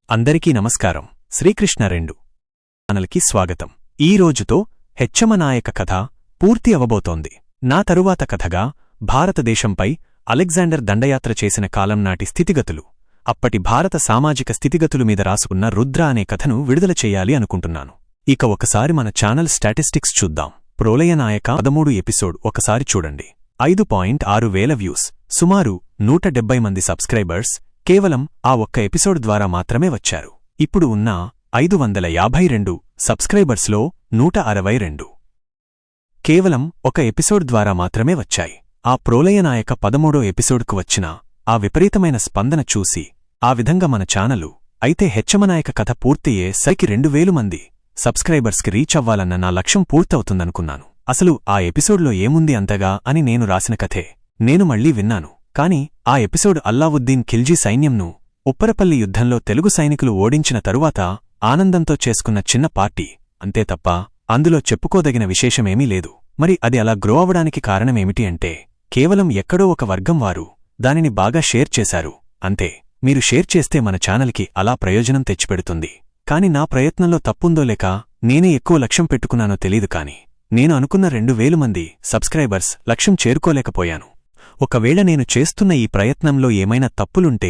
అందరికీ నమస్కారం. శ్రీకృష్ణ 2 ఛానల్కి స్వాగతం. ఈ రోజుతో హెచ్చమనాయక కథ పూర్తి అవబోతోంది. నా తరువాత కథగా భారతదేశంపై అలెగ్జాండర్ దండయాత్ర చేసిన కాలం నాటి స్థితిగతులు, అప్పటి భారత సామాజిక స్థితిగతులు మీద రాసుకున్న రుద్ర అనే కథను విడుదల చెయ్యాలి అనుకుంటున్నాను. ఇక ఒకసారి మన ఛానల్ స్టాటిస్టిక్స్ చూద్దాం. ప్రోలయనాయక 13 ఎపిసోడ్ ఒకసారి చూడండి. 5.6 వేల వ్యూస్, సుమారు 170 మంది సబ్స్క్రైబర్స్ కేవలం ఆ ఒక్క ఎపిసోడ్ ద్వారా మాత్రమే వచ్చారు. ఇప్పుడు ఉన్న 552 సబ్స్క్రైబర్స్లో 162 కేవలం ఒక ఎపిసోడ్ ద్వారా మాత్రమే వచ్చాయి. ఆ ప్రోలయనాయక 13వ ఎపిసోడ్కు వచ్చిన ఆ విపరీతమైన స్పందన చూసి ఆ విధంగా మన ఛానలు అయితే హెచ్చమనాయక కథ పూర్తయ్యే సరికి 2000 మంది సబ్స్క్రైబర్స్కి రీచ్ అవ్వాలన్న నా లక్ష్యం పూర్తవుతుందనుకున్నాను. అసలు ఆ ఎపిసోడ్లో ఏముంది అంతగా అని నేను రాసిన కథే నేను మళ్లీ విన్నాను. కాని ఆ ఎపిసోడ్ అల్లావుద్దీన్ ఖిల్జీ సైన్యంను ఉప్పరపల్లి యుద్ధంలో తెలుగు సైనికులు ఓడించిన తరువాత ఆనందంతో చేసుకున్న చిన్న పార్టీ అంతే తప్ప అందులో చెప్పుకోదగిన విశేషమేమీ లేదు. మరి అది అలా గ్రో అవడానికి కారణమేమిటి అంటే కేవలం ఎక్కడో ఒక వర్గం వారు దానిని బాగా షేర్ చేశారు అంతే. మీరు షేర్ చేస్తే మన ఛానల్కి అలా ప్రయోజనం తెచ్చిపెడుతుంది. కాని నా ప్రయత్నంలో తప్పుందో లేక నేనే ఎక్కువ లక్ష్యం పెట్టుకున్నానో తెలీదు. కాని నేను అనుకున్న 2000 మంది సబ్స్క్రైబర్స్ లక్ష్యం చేరుకోలేకపోయాను. ఒకవేళ నేను చేస్తున్న ఈ ప్రయత్నంలో ఏమైనా తప్పులుంటే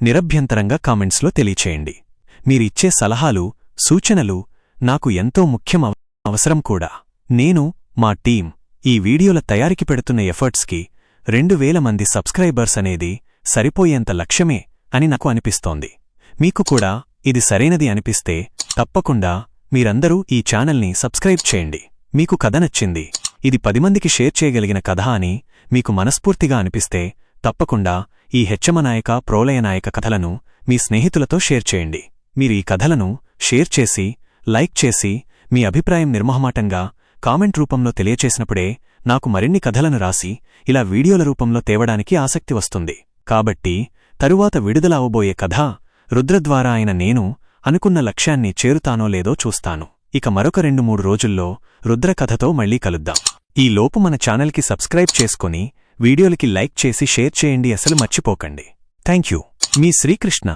నిరభ్యంతరంగా కామెంట్స్లో తెలియచేయండి. మీరిచ్చే సలహాలు, సూచనలు నాకు ఎంతో ముఖ్యం అవసరం కూడా. నేను, మా టీం ఈ వీడియోల తయారీకి పెడుతున్న ఎఫర్ట్స్కి 2000 మంది సబ్స్క్రైబర్స్ అనేది సరిపోయేంత లక్ష్యమే అని నాకు అనిపిస్తోంది. మీకు కూడా ఇది సరైనది అనిపిస్తే తప్పకుండా మీరందరూ ఈ ఛానల్ని సబ్స్క్రైబ్ చేయండి. మీకు కథ నచ్చింది, ఇది 10 మందికి షేర్ చేయగలిగిన కథ అని మీకు మనస్ఫూర్తిగా అనిపిస్తే తప్పకుండా ఈ హెచ్చమనాయక, ప్రోలయనాయక కథలను మీ స్నేహితులతో షేర్ చేయండి. మీరు ఈ కథలను షేర్ చేసి, లైక్ చేసి, మీ అభిప్రాయం నిర్మొహమాటంగా కామెంట్ రూపంలో తెలియచేసినప్పుడే నాకు మరిన్ని కథలను రాసి ఇలా వీడియోల రూపంలో తేవడానికి ఆసక్తి వస్తుంది. కాబట్టి తరువాత విడుదల అవబోయే కథ రుద్ర ద్వారా అయిన నేను అనుకున్న లక్ష్యాన్ని చేరుతానో లేదో చూస్తాను. ఇక మరొక 2-3 రోజుల్లో రుద్ర కథతో మళ్లీ కలుద్దాం. ఈ లోపు మన ఛానల్కి సబ్స్క్రైబ్ చేసుకుని వీడియోలకి లైక్ చేసి షేర్ చేయండి. అసలు మర్చిపోకండి. థాంక్యూ. మీ శ్రీకృష్ణ.